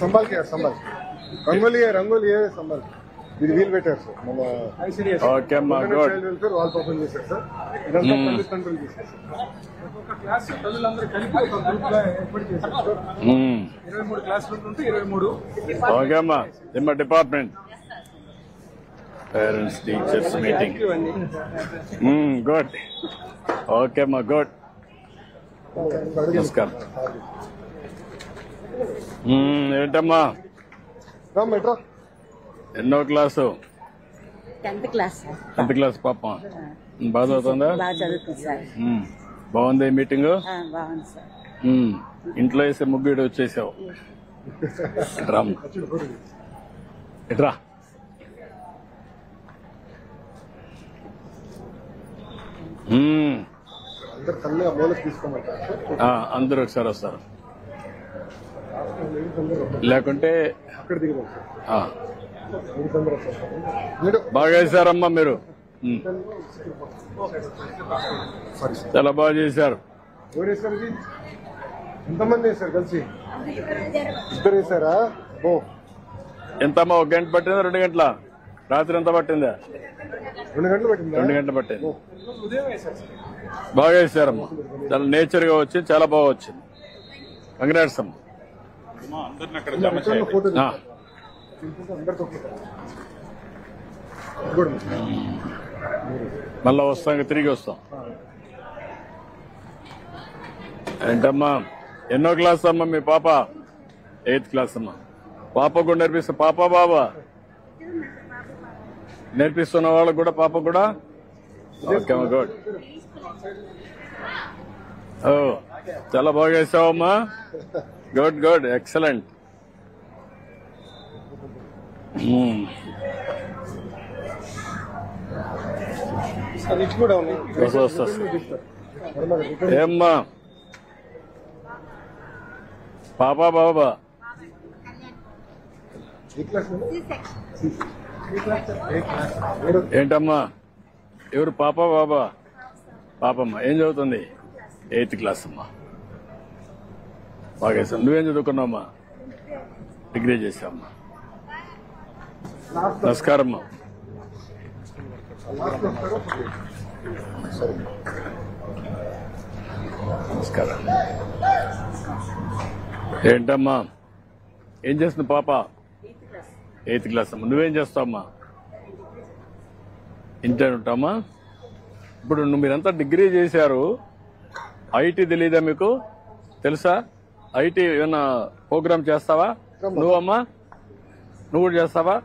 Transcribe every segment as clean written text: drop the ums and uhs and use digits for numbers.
संभाल के यार संभाल రంగోలి సంభాల్ ఇది వీల్ పెట్టారు సార్ మన ఓకే అమ్మా good child welfare wall open చేశారు సార్ ఇదంతా తల్లి తండ్రులు చేశారు ఒక్కొక్క క్లాస్ తల్లులందరూ కలిపి ఒక గ్రూప్ గా ఏర్పాటు చేశారు సార్ 23 క్లాస్ రూమ్లు ఉంటే 23 ఓకే అమ్మా ఇమ్మ department parents teachers meeting good okay అమ్మా గుడ్ నమస్కారం ఏంటమ్మా మెట్రో ఎన్నో క్లాసు 10th క్లాస్ పాప బాగా చదువుతుందా బాగుంది మీటింగ్ బాగుంది సార్ ఇంట్లో వేసే ముగ్గు వచ్చేసావు ఇట్రా అందరూ ఒకసారి వస్తారు లేకుంటే బాగా చేశారమ్మా మీరు చాలా బాగా చేశారు ఎంతమంది వేశారు కలిసి ఇద్దరు వేశారా ఎంతమ్మా 1 గంట పట్టిందా 2 గంటల రాత్రి ఎంత పట్టిందా 2 గంటలు పట్టింది 2 గంటలు పట్టింది బాగా వేశారమ్మా చాలా నేచర్ గా వచ్చి చాలా బాగా వచ్చింది కంగ్రాట్స్ అమ్మా మళ్ళా వస్తాం తిరిగి వస్తాం ఏంటమ్మా ఎన్నో క్లాస్ అమ్మా మీ పాప 8th క్లాస్ అమ్మా పాప కూడా నేర్పిస్తా పాప బాబా నేర్పిస్తున్న వాళ్ళకు కూడా పాప కూడా ఓకే అమ్మా గుడ్ ఓ చాలా బాగా వేసావమ్మా గుడ్ గుడ్ ఎక్సలెంట్ ఏమ్మా పాపా బాబా ఏంటమ్మా ఎవరు పాపా బాబా పాపమ్మ ఏం చదువుతుంది 8th క్లాస్ అమ్మా బాగా వేసాం నువ్వేం చదువుకున్నావమ్మా డిగ్రీ చేసావమ్మా నమస్కారమ్మా నమస్కారం ఏంటమ్మా ఏం చేస్తుంది పాప 8th క్లాస్ అమ్మా నువ్వేం చేస్తావమ్మా ఇంటర్ ఉంటామా ఇప్పుడు మీరంతా డిగ్రీ చేశారు ఐటీ తెలీదా మీకు తెలుసా ఐటీ ఏమన్నా ప్రోగ్రామ్ చేస్తావా నువ్వమ్మా నువ్వు కూడా చేస్తావా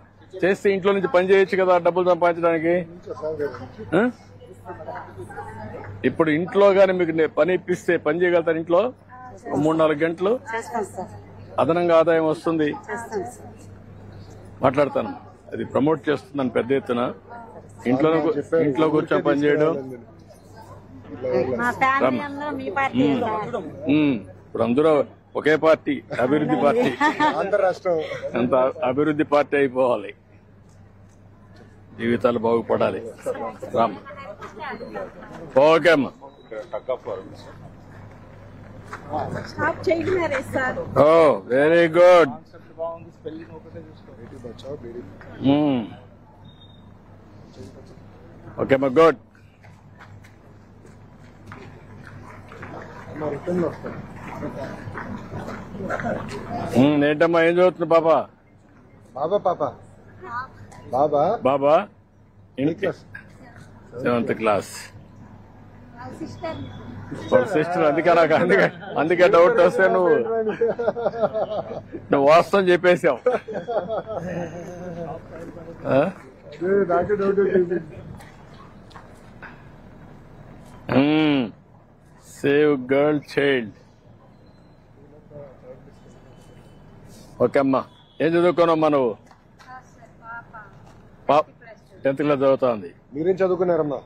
చేస్తే ఇంట్లో నుంచి పని చేయొచ్చు కదా డబ్బులు సంపాదించడానికి ఇప్పుడు ఇంట్లో గానీ మీకు పని ఇప్పిస్తే పని చేయగలుగుతారు ఇంట్లో 3-4 గంటలు అదనంగా ఆదాయం వస్తుంది మాట్లాడతాను అది ప్రమోట్ చేస్తుందని పెద్ద ఎత్తున ఇంట్లో కూర్చొని పని చేయడం ఇప్పుడు అందరూ ఒకే పార్టీ అభివృద్ధి పార్టీ అంత అభివృద్ధి పార్టీ అయిపోవాలి జీవితాలు బాగుపడాలి రామ్ ఓకే అమ్మా ఓ వెరీ గుడ్ ఓకే అమ్మా గుడ్ ఏంటమ్మా ఏం చదువుతుంది పాప బాబా 7th క్లాస్ సిస్టర్ అందుకే డౌట్ వస్తే నువ్వు వాస్తవం చెప్పేసావు సేవ్ గర్ల్ చైల్డ్ ఓకే అమ్మా ఏం చదువుకున్నామ్మా నువ్వు 10th క్లాస్ చదువుతోంది మీరేం చదువుకున్నారమ్మా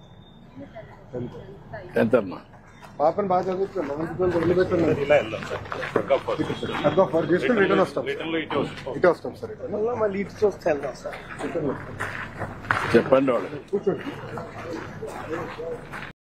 10th అమ్మా పాపని బాగా చదువుతున్నాం రిటర్న్ వస్తాం ఇటు వస్తాం సార్ మళ్ళీ ఇటు చూస్తే వెళ్దాం సార్ చెప్పండి వాళ్ళు కూర్చోండి